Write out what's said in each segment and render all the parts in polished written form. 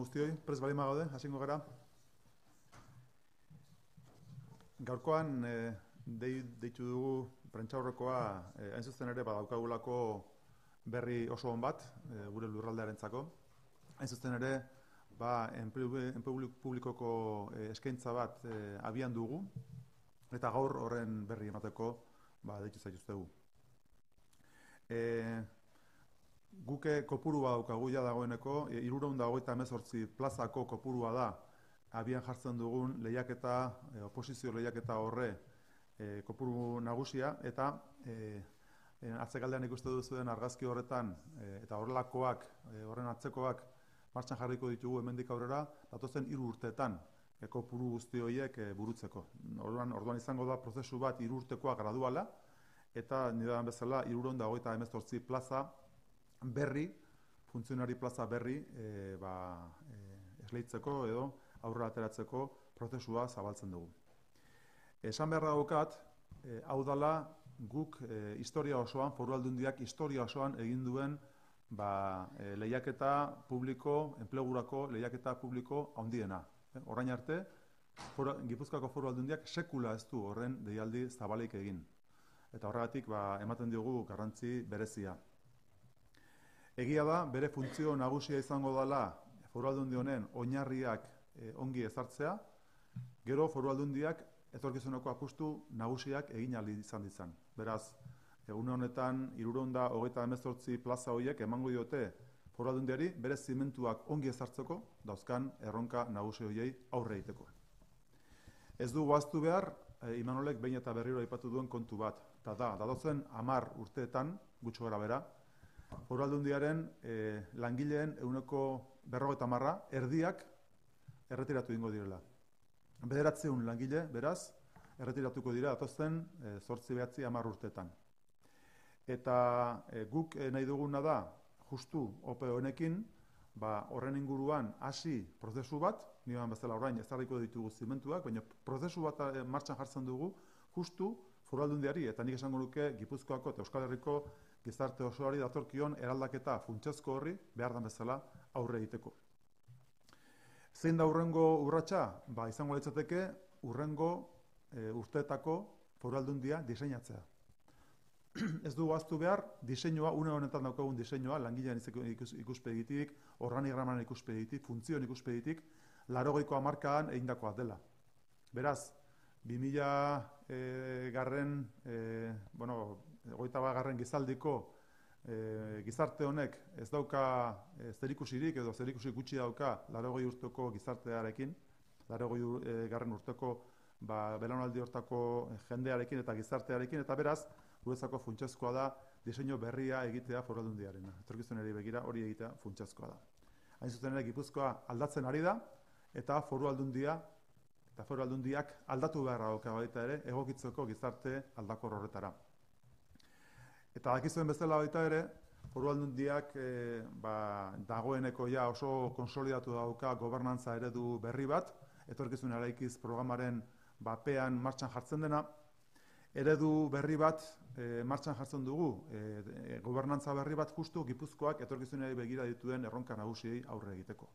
guztioi, prest bali magaude, hasingo gara. Gaurkoan deitu dugu prentsaurrekoa hain zuzen ere badaukagulako berri oso on bat gure lurraldearentzako. Hain zuzen ere enplegu publikoko eskaintza bat abian dugu eta gaur horren berri emateko deitu zaituztegu. Guke kopurua daukagu ja dagoeneko, 328 plazako kopurua da abian jartzen dugun lehiaketa, oposizio lehiaketa horre kopuru nagusia, eta atzekaldean ikuste duzuen argazki horretan eta horrelakoak, horren atzekoak martxan jarriko ditugu hemendik aurrera, datozen 3 urteetan kopuru guzti horiek burutzeko. Orduan izango da prozesu bat 3 urtekoa graduala, eta nirean bezala 328 plaza berri, funtzionari plaza berri esleitzeko edo aurrera ateratzeko prozesua zabaltzen dugu. Esan beharra daukat, hau dela guk historia osoan, Foru Aldundiak historia osoan egin duen lehiaketa publiko, enplegurako lehiaketa publiko handiena. Orain arte, Gipuzkoako Foru Aldundiak sekula ez du horren deialdi zabalik egin. Eta horregatik ematen diogu garrantzi berezia. Egia da, bere funtzio nagusia izango dela Foru Aldundi honen oinarriak ongi ezartzea, gero Foru Aldundiak etorkizuneko apustu nagusiak egin ahal izan ditzan. Beraz, une honetan 328 plaza horiek emango diote Foru Aldundiari bere zimentuak ongi ezartzeko dauzkan erronka nagusi horiei aurre egiteko. Ez du ahaztu behar, Imanolek behin eta berriro aipatu duen kontu bat. Eta datozen 10 urteetan, gutxo gara bera, Foru Aldundiaren langileen 50% erdiak erretiratu ingo direla. 900 langile, beraz, erretiratuko dira datozen 8-10 urteetan. Eta guk nahi duguna da, justu ope honekin, horren inguruan hasi prozesu bat, nioan bezala orain ezarriko ditugu zimentuak, baina prozesu bat martxan jartzen dugu, justu Foru Aldundiari, eta nik esango nuke Gipuzkoako eta Euskal Herriko gizarte osoari datorkion eraldaketa funtsezko horri behar den bezala aurre egiteko. Zein da urrengo urratsa? Izango litzateke urrengo urteetako Foru Aldundia diseinatzea. Ez dugu ahaztu behar, diseinua, une honetan daukagun diseinua, langilean ikuspegitik, organigraman ikuspegitik, funtzioen ikuspegitik, 80ko hamarkadan egindakoa dela. Beraz, 2000 garren gizaldiko gizarte honek ez dauka zerikusirik edo zerikusi gutxi dauka 80 urteko gizartearekin, 80 garren urteko belaunaldi hortako jendearekin eta gizartearekin, eta beraz, guretzako funtsezkoa da diseinu berria egitea Foru Aldundiarena. Etorkizunari begira hori egitea funtsezkoa da. Hain zuzen ere Gipuzkoa aldatzen ari da, eta Foru Aldundiak aldatu beharra dauka baita ere, egokitzeko gizarte aldakor horretara. Eta dakizuen bezala baita ere, Foru Aldundiak dagoeneko ja oso konsolidatu dauka gobernantza eredu berri bat, etorkizun eraikiz programaren pean martxan jartzen dena, eredu berri bat martxan jartzen dugu, gobernantza berri bat justu Gipuzkoak etorkizunari begira dituen erronka nagusiei aurre egiteko.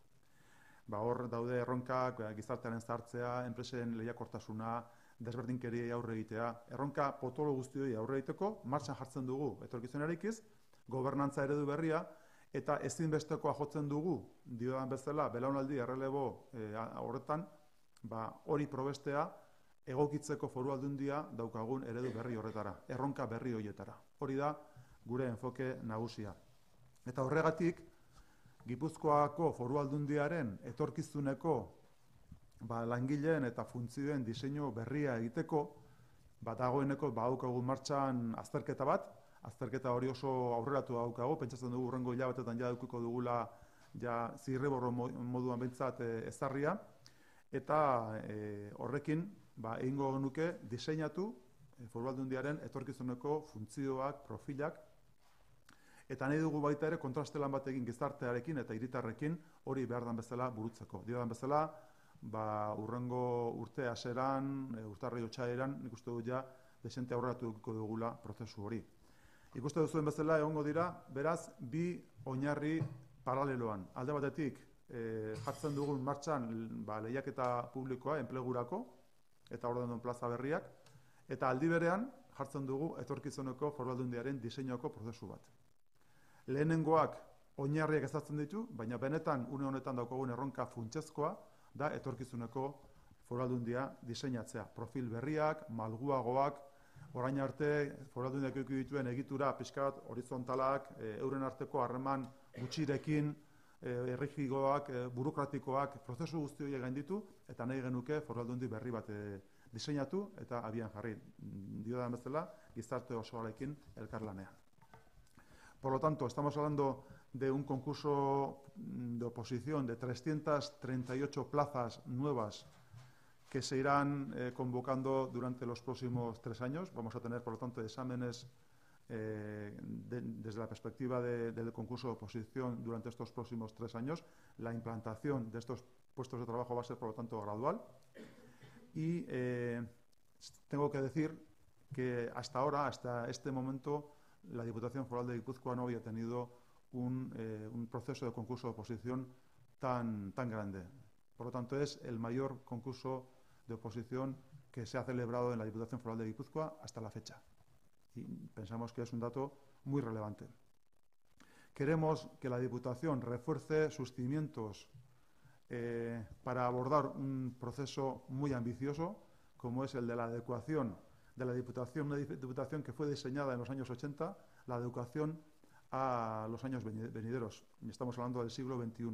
Hor daude erronkak, gizartearen zahartzea, enpresen lehiakortasuna, desberdinkeriei aurre egitea, erronka potolo guztioi aurre egiteko, martxan jartzen dugu etorkizunarikiz, gobernantza eredu berria, eta ezinbestekoa jotzen dugu, diodan bezala, belaunaldi errelebo horretan, hori probestea, egokitzeko Foru Aldundia daukagun eredu berri horretara, erronka berri horietara. Hori da gure enfoke nagusia. Eta horregatik, Gipuzkoako Foru Aldundiaren etorkizuneko langileen eta funtzioen diseinu berria egiteko, dagoeneko daukagun martxan azterketa bat, azterketa hori oso aurreratu daukagu, pentsatzen dugu urrengo hilabetetan ja edukiko dugula zirriborro moduan behintzat ezarria, eta horrekin egingo nuke diseinatu Foru Aldundiaren etorkizuneko funtzioak, profilak, eta nahi dugu baita ere kontrastelan bat egin gizartearekin eta hiritarrekin hori behar den bezala burutzeko. Diodan bezala, urrengo urte haseran, urtarri otxaileran, nik uste dut ja desente aurreratu dugula prozesu hori. Ikuste duzuen bezala egongo dira, beraz, bi oinarri paraleloan. Alde batetik, jartzen dugun martxan lehiaketa publikoa enplegurako eta ordenadun plaza berriak, eta aldi berean jartzen dugu etorkizuneko Foru Aldundiaren diseinuako prozesu bat. Lehenengoak oinarriak ezartzen ditu, baina benetan une honetan daukagun erronka funtsezkoa da etorkizuneko Foru Aldundia diseinatzea. Profil berriak, malguagoak, orain arte Foru Aldundiak eduki dituen egitura pixkat horizontalak, euren arteko harreman gutxirekin, errigigoak, burokratikoak, prozesu guzti horiek gainditu, eta nahi genuke Foru Aldundi berri bat diseinatu eta abian jarri. Diodan bezala, gizarte osoarekin elkarlanean. Por lo tanto, estamos hablando de un concurso de oposición de 338 plazas nuevas que se irán convocando durante los próximos 3 años. Vamos a tener, por lo tanto, exámenes desde la perspectiva del concurso de oposición durante estos próximos 3 años. La implantación de estos puestos de trabajo va a ser, por lo tanto, gradual. Y tengo que decir que hasta ahora, hasta este momento, la Diputación Foral de Guipúzcoa no había tenido un proceso de concurso de oposición tan grande. Por lo tanto, es el mayor concurso de oposición que se ha celebrado en la Diputación Foral de Guipúzcoa hasta la fecha. Y pensamos que es un dato muy relevante. Queremos que la Diputación refuerce sus cimientos para abordar un proceso muy ambicioso, como es el de la adecuación de la Diputación, una Diputación que fue diseñada en los años 80, la adecuación a los años venideros. Estamos hablando del siglo XXI.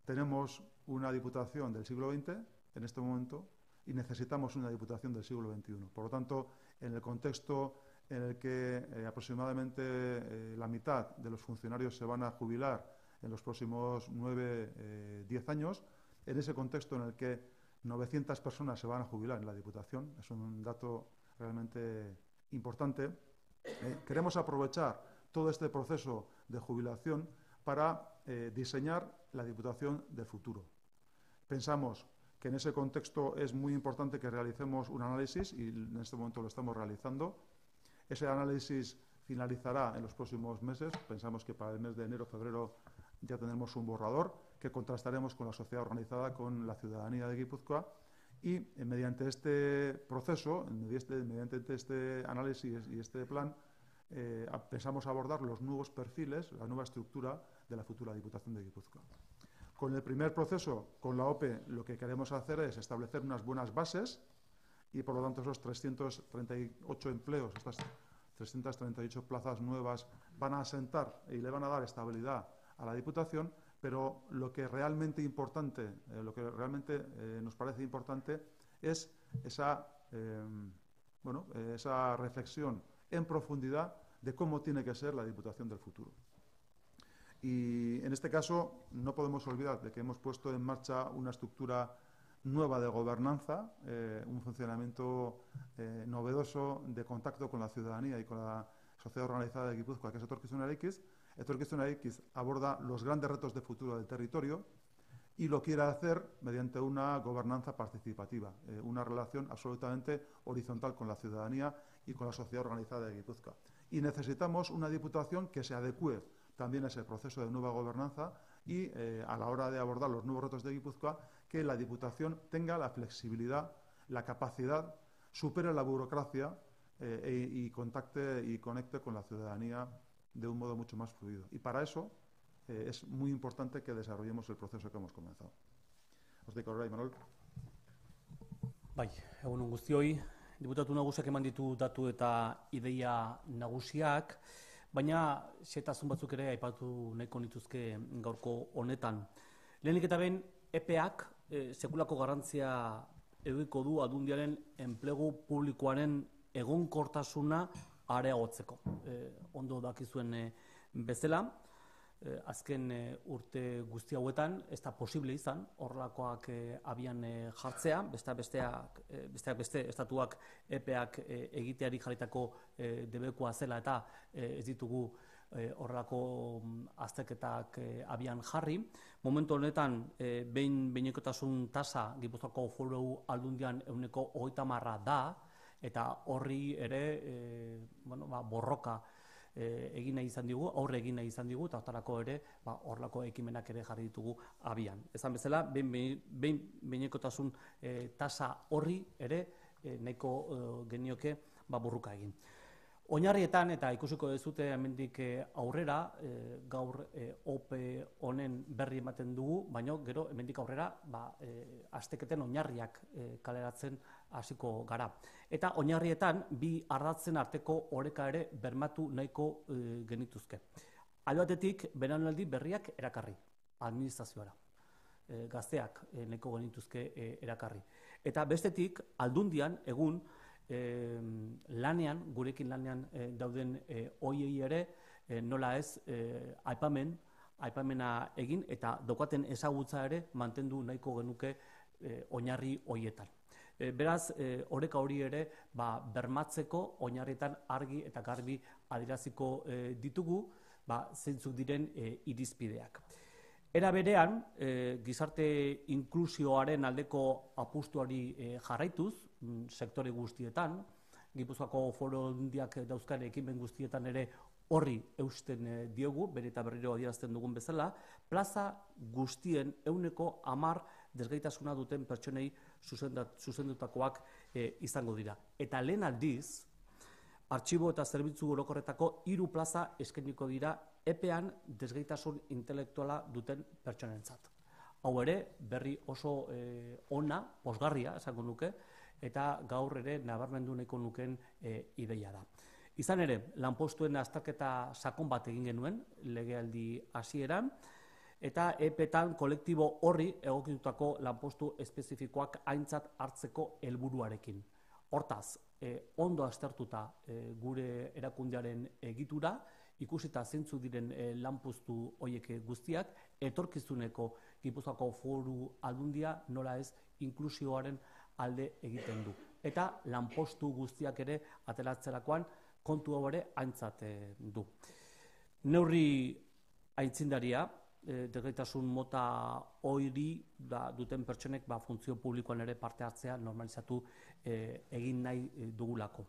Tenemos una Diputación del siglo XX en este momento y necesitamos una Diputación del siglo XXI. Por lo tanto, en el contexto en el que aproximadamente la mitad de los funcionarios se van a jubilar en los próximos 9-10 años, en ese contexto en el que 900 personas se van a jubilar en la Diputación, es un dato realmente importante, queremos aprovechar todo este proceso de jubilación para diseñar la Diputación del futuro. Pensamos que en ese contexto es muy importante que realicemos un análisis, y en este momento lo estamos realizando. Ese análisis finalizará en los próximos meses. Pensamos que para el mes de enero o febrero ya tendremos un borrador que contrastaremos con la sociedad organizada, con la ciudadanía de Guipúzcoa, y mediante este proceso, mediante este análisis y este plan, pensamos abordar los nuevos perfiles, la nueva estructura de la futura Diputación de Guipúzcoa. Con el primer proceso, con la OPE, lo que queremos hacer es establecer unas buenas bases y, por lo tanto, esos 338 empleos, estas 338 plazas nuevas van a asentar y le van a dar estabilidad a la Diputación, pero lo que realmente importante, nos parece importante es esa reflexión en profundidad de cómo tiene que ser la Diputación del futuro. Y en este caso no podemos olvidar de que hemos puesto en marcha una estructura nueva de gobernanza, un funcionamiento novedoso de contacto con la ciudadanía y con la sociedad organizada de Guipúzcoa, que es Etorkizunarekin. Etorkizunarekin aborda los grandes retos de futuro del territorio y lo quiere hacer mediante una gobernanza participativa, una relación absolutamente horizontal con la ciudadanía y con la sociedad organizada de Guipúzcoa. Y necesitamos una Diputación que se adecue también a ese proceso de nueva gobernanza y a la hora de abordar los nuevos retos de Guipúzcoa, que la Diputación tenga la flexibilidad, la capacidad, supere la burocracia y contacte y conecte con la ciudadanía de un modo mucho más fluido. Y para eso es muy importante que desarrollemos el proceso que hemos comenzado. Hortik aurrera, Imanol. Bai, egun guztioi, diputatu nagusiak eman ditu datu eta ideia nagusiak, baina xehetasun batzuk ere aipatu nahiko nituzke gaurko honetan. Lehenik eta behin, EPEak sekulako garrantzia edukiko du Aldundiaren enplegu publikoaren egonkortasuna areagotzeko. Ondo dakizuen bezala, azken urte guzti hauetan ez da posible izan horrelakoak abian jartzea, besteak beste estatuak EPEak egiteari jarritako debekoa zela eta ez ditugu horrelako azterketak abian jarri. Momentu honetan behinekotasun tasa Gipuzkoako Foru Aldundian 30% da, eta horri ere borroka egin nahi izan digu, aurre egin nahi izan digu, eta hortarako ere, horlako ekimenak ere jarri ditugu abian. Ezan bezala, behinekotasun tasa horri ere nahiko genioke borruka egin. Oinarrietan, eta ikusiko dezute hemendik aurrera, gaur OPE honen berri ematen dugu, baina gero hemendik aurrera azteketen oinarriak kaleratzen hasiko gara. Eta oinarrietan, bi ardatzen arteko oreka ere bermatu nahiko genituzke. Alde batetik, belaunaldi berriak erakarri, administrazioara. Gazteak nahiko genituzke erakarri. Eta bestetik, aldundian, egun, gurekin lanean dauden hoiei ere nola ez aipamena egin eta daukaten ezagutza ere mantendu nahiko genuke oinarri hoietan. Beraz, oreka hori ere bermatzeko oinarrietan argi eta garbi adieraziko ditugu zeintzuk diren irizpideak. Era berean, gizarte inklusioaren aldeko apustuari jarraituz, sektore guztietan, Gipuzkoako Foru Aldundiak dauzkan ekimen guztietan ere horri eusten diogu, bere eta berriro adierazten dugun bezala, plaza guztien 10% desgaitasuna duten pertsonei zuzendutakoak izango dira. Eta lehen aldiz, artxibo eta zerbitzu orokorretako 3 plaza eskainiko dira epean desgaitasun intelektuala duten pertsonentzat. Hau ere, berri oso ona, pozgarria, esango nuke, eta gaur ere nabarmendu nahiko nukeen ideia da. Izan ere, lanpostuen azterketa sakon bat egin genuen, legealdi hasieran, eta epetan kolektibo horri egokitutako lanpostu espezifikoak aintzat hartzeko helburuarekin. Hortaz, ondo aztertuta gure erakundearen egitura, ikusita zeintzuk diren lanpostu horiek guztiak, etorkizuneko Gipuzkoako Foru Aldundia nola ez inklusioaren alde egiten du. Eta lanpostu guztiak ere ateratzerakoan kontu hau ere aintzat du. Neurri aitzindaria, desgaitasun mota hori duten pertsonek funtzio publikoan ere parte hartzea normalizatu egin nahi dugulako.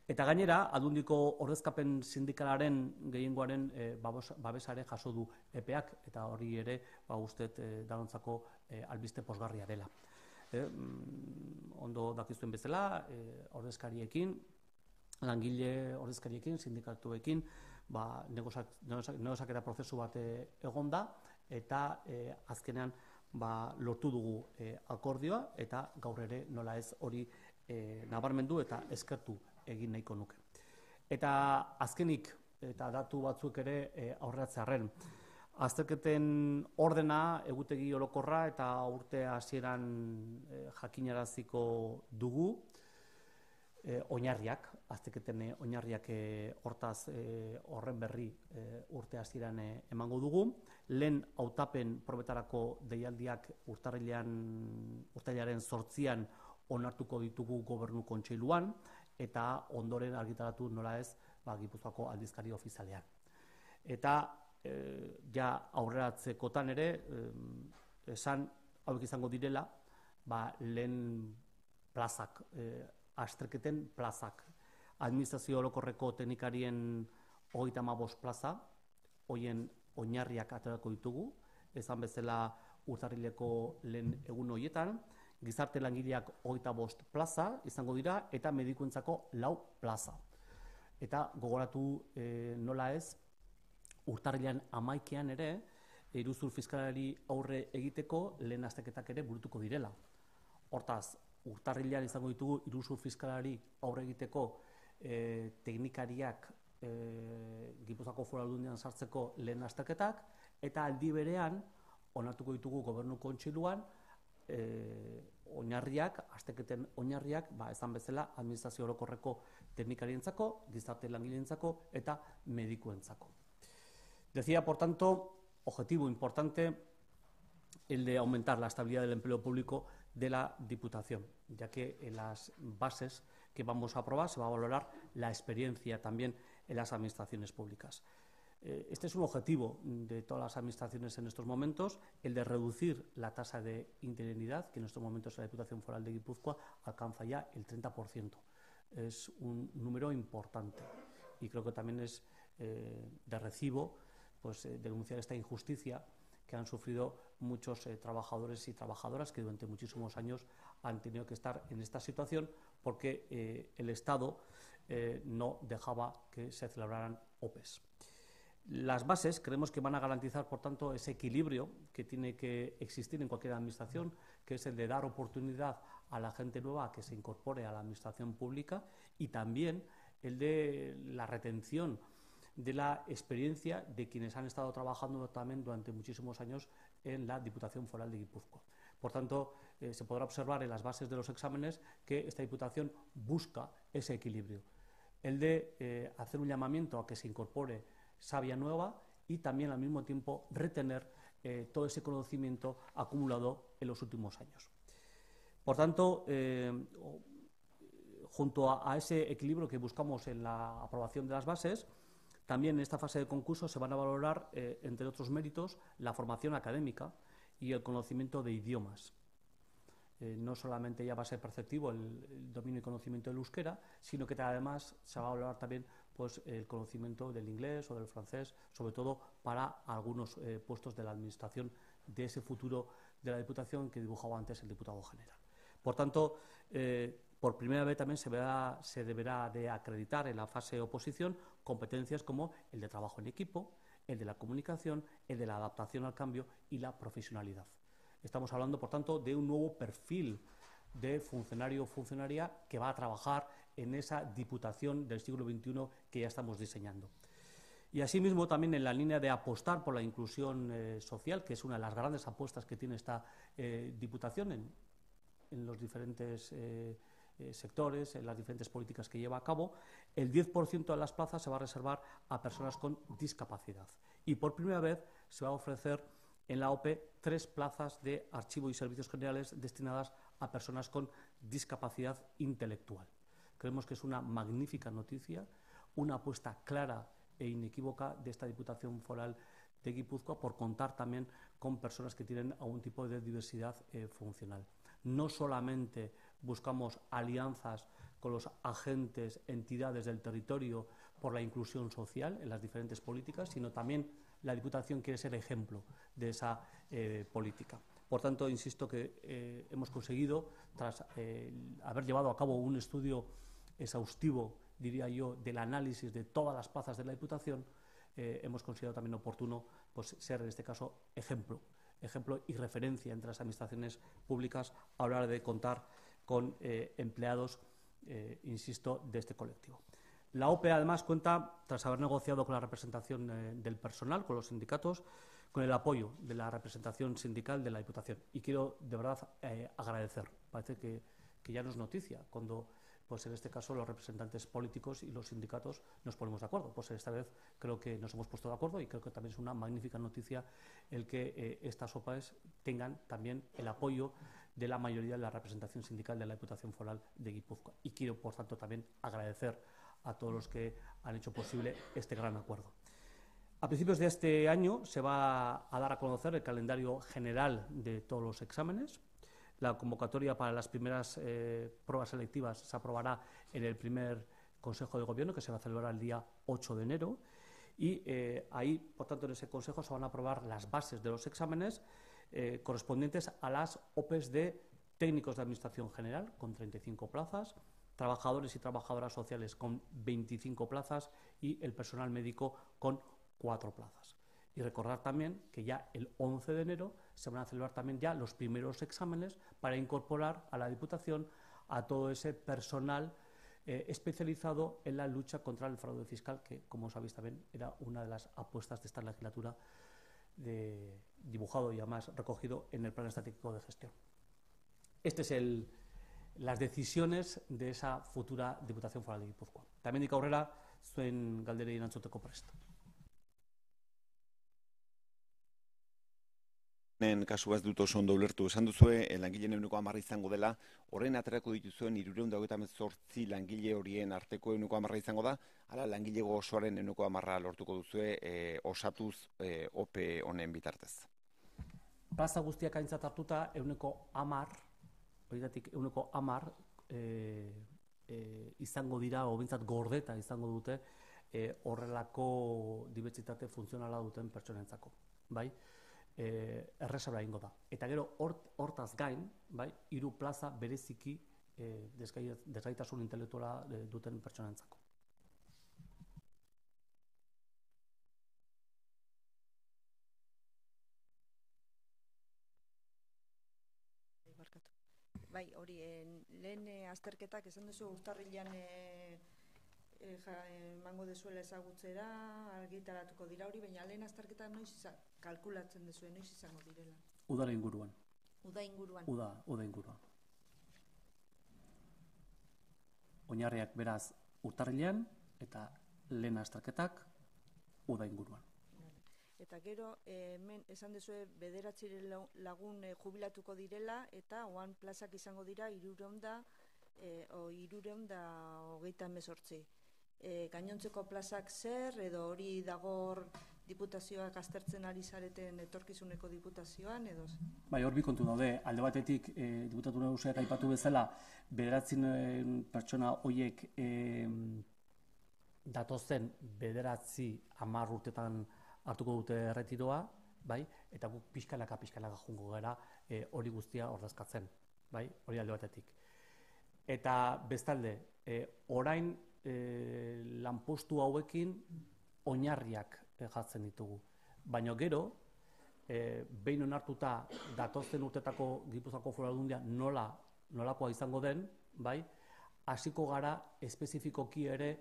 Eta gainera, Aldundiko ordezkapen sindikalaren gehiengoaren babesare jaso du epeak, eta hori ere ustet danontzako albiste pozgarria dela. Ondo dakizuen bezala, ordezkariekin, langile ordezkariekin, sindikatuekin, negoziaketa prozesu bat egonda, eta azkenean lortu dugu akordioa, eta gaur ere nola ez hori nabarmendu eta eskertu egin nahiko nuke. Eta azkenik, eta datu batzuk ere aurreratzearren, azterketen ordena, egutegi orokorra eta urte hasieran jakinaraziko dugu, oinarriak, azterketen oinarriak hortaz horren berri urte hasieran emango dugu. Lehen hautapen probetarako deialdiak urtarrilaren 8an onartuko ditugu Gobernu Kontseiluan, eta ondoren argitaratu nola ez Gipuzkoako aldizkari ofizialean. Eta ja aurreratzekotan ere, esan hauek izango direla, lehen plazak, azterketen plazak. Administrazio orokorreko teknikarien 35 plaza, hoien oinarriak aterako ditugu, esan bezala urtarrileko lehen egun horietan, gizarte langileak 25 plaza izango dira, eta medikuentzako 4 plaza. Eta gogoratu nola ez, urtarrilean 11ean ere, iruzur fiskalari aurre egiteko lehen azterketak ere burutuko direla. Hortaz, urtarrilean izango ditugu iruzur fiskalari aurre egiteko teknikariak Gipuzkoako Foru Aldundian sartzeko lehen azterketak, eta aldi berean onartuko ditugu Gobernu Kontseiluan oinarriak, azterketen oinarriak, esan bezala, administrazio orokorreko teknikarientzako, gizarte langileentzako eta medikuentzako. Decía, por tanto, objetivo importante el de aumentar la estabilidad del empleo público de la Diputación, ya que en las bases que vamos a aprobar se va a valorar la experiencia también en las administraciones públicas. Este es un objetivo de todas las administraciones en estos momentos, el de reducir la tasa de interinidad, que en estos momentos en la Diputación Foral de Guipúzcoa alcanza ya el 30%. Es un número importante y creo que también es de recibo pues, denunciar esta injusticia que han sufrido muchos trabajadores y trabajadoras que durante muchísimos años han tenido que estar en esta situación porque el Estado no dejaba que se celebraran OPEs. Las bases creemos que van a garantizar, por tanto, ese equilibrio que tiene que existir en cualquier administración, que es el de dar oportunidad a la gente nueva a que se incorpore a la administración pública y también el de la retención de la experiencia de quienes han estado trabajando también durante muchísimos años en la Diputación Foral de Guipúzcoa. Por tanto, se podrá observar en las bases de los exámenes que esta Diputación busca ese equilibrio, el de hacer un llamamiento a que se incorpore savia nueva y también al mismo tiempo retener todo ese conocimiento acumulado en los últimos años. Por tanto, junto a ese equilibrio que buscamos en la aprobación de las bases, también en esta fase de concurso se van a valorar, entre otros méritos, la formación académica y el conocimiento de idiomas. No solamente ya va a ser perceptivo el dominio y conocimiento del euskera, sino que además se va a valorar también pues, el conocimiento del inglés o del francés, sobre todo para algunos puestos de la administración de ese futuro de la Diputación que dibujaba antes el diputado general. Por tanto, por primera vez también se deberá de acreditar en la fase de oposición competencias como el de trabajo en equipo, el de la comunicación, el de la adaptación al cambio y la profesionalidad. Estamos hablando, por tanto, de un nuevo perfil de funcionario o funcionaria que va a trabajar en esa Diputación del siglo XXI que ya estamos diseñando. Y asimismo también en la línea de apostar por la inclusión social, que es una de las grandes apuestas que tiene esta Diputación en los diferentes sectores, en las diferentes políticas que lleva a cabo, el 10% de las plazas se va a reservar a personas con discapacidad. Y por primera vez se va a ofrecer en la OPE 3 plazas de archivo y servicios generales destinadas a personas con discapacidad intelectual. Creemos que es una magnífica noticia, una apuesta clara e inequívoca de esta Diputación Foral de Guipúzcoa por contar también con personas que tienen algún tipo de diversidad funcional. No solamente buscamos alianzas con los agentes, entidades del territorio por la inclusión social en las diferentes políticas, sino también la Diputación quiere ser ejemplo de esa política. Por tanto, insisto que hemos conseguido, tras haber llevado a cabo un estudio exhaustivo, diría yo, del análisis de todas las plazas de la Diputación, hemos considerado también oportuno pues, ser, en este caso, ejemplo y referencia entre las administraciones públicas a la hora de contar con empleados, insisto, de este colectivo. La OPE, además, cuenta, tras haber negociado con la representación del personal, con los sindicatos, con el apoyo de la representación sindical de la Diputación. Y quiero, de verdad, agradecer. Parece que ya no es noticia cuando, pues en este caso, los representantes políticos y los sindicatos nos ponemos de acuerdo. Pues esta vez creo que nos hemos puesto de acuerdo y creo que también es una magnífica noticia el que estas OPEs tengan también el apoyo de la mayoría de la representación sindical de la Diputación Foral de Guipúzcoa. Y quiero, por tanto, también agradecer a todos los que han hecho posible este gran acuerdo. A principios de este año se va a dar a conocer el calendario general de todos los exámenes. La convocatoria para las primeras pruebas selectivas se aprobará en el primer Consejo de Gobierno, que se va a celebrar el día 8 de enero. Y ahí, por tanto, en ese Consejo se van a aprobar las bases de los exámenes correspondientes a las OPEs de técnicos de Administración General, con 35 plazas, trabajadores y trabajadoras sociales con 25 plazas y el personal médico con 4 plazas. Y recordar también que ya el 11 de enero se van a celebrar también ya los primeros exámenes para incorporar a la Diputación a todo ese personal especializado en la lucha contra el fraude fiscal, que, como sabéis también, era una de las apuestas de esta legislatura dibujado y además recogido en el Plan Estratégico de Gestión. Este es las decisiones de esa futura Diputación Foral de Guipúzcoa. Tamendik aurrera, zuen galderei erantzuteko prest. Kasu ez dut oso ondo ulertu. Esan duzue, langileen ehuneko 10 izango dela, horren aterako dituzuen 328 langile horien arteko ehuneko 10 izango da, ala langilego osoaren ehuneko 10 lortuko duzue osatuz OPE honen bitartez. Plaza guztiak aintzat hartuta, ehuneko 10, horietatik ehuneko 10 izango dira, o bintzat gordeta izango dute, horrelako dibertsitate funtzionala duten pertsonentzako, bai? Erresabra egingo da. Eta gero hortaz gain, bai, 3 plaza bereziki desgaitasun intelektuala duten pertsonentzako. Bai, hori, lehen azterketak esan duzu urtarrilean emango dezuela ezagutzera, argitaratuko dira hori, baina lehen azterketak noiz kalkulatzen duzuen, noiz izango direla? Udara inguruan. Uda inguruan? Uda inguruan. Oinarriak beraz urtarrilean eta lehen azterketak uda inguruan. Eta gero, hemen esan duzue 9 lagun jubilatuko direla eta oan plazak izango dira 328. Gainontzeko plazak zer edo hori dagor diputazioak aztertzen ari zareten etorkizuneko diputazioan edo? Bai, hor bi kontu daude. Alde batetik, diputatu nagusiak aipatu bezala, 9 pertsona horiek datozen 9-10 urtetan hartuko dute erretiroa, bai, eta guk pixkanaka jungo gara hori guztia ordezkatzen, bai, hori alde batetik. Eta bestalde, orain lanpostu hauekin oinarriak jartzen ditugu. Baina gero, behin onartuta datozen urtetako Gipuzkoako Foru Aldundia nolakoa izango den, bai, hasiko gara espezifikoki ere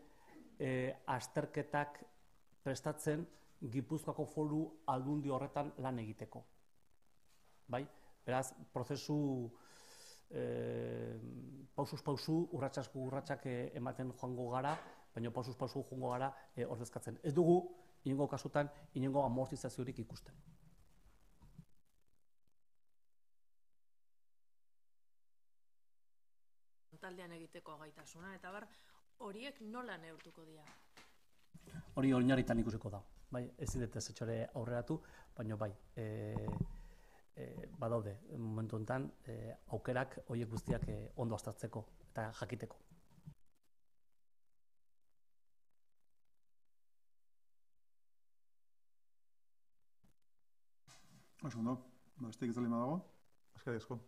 azterketak prestatzen Gipuzkoako Foru Aldundi horretan lan egiteko. Bai? Beraz, prozesu pausuz pausu, urratsak ematen joango gara, baina pausuz pausu joango gara ordezkatzen. Ez dugu, inongo kasutan, inongo amortizaziorik ikusten. Taldean egiteko gaitasuna, eta horiek nola neurtuko dira? Hori oinarritan ikusiko da. Bai, ez dut etxore aurreratu, baina bai, badaude, momentu honetan, aukerak horiek guztiak ondo aztertzeko eta jakiteko. Oso ondo, besterik ez dago? Eskerrik asko.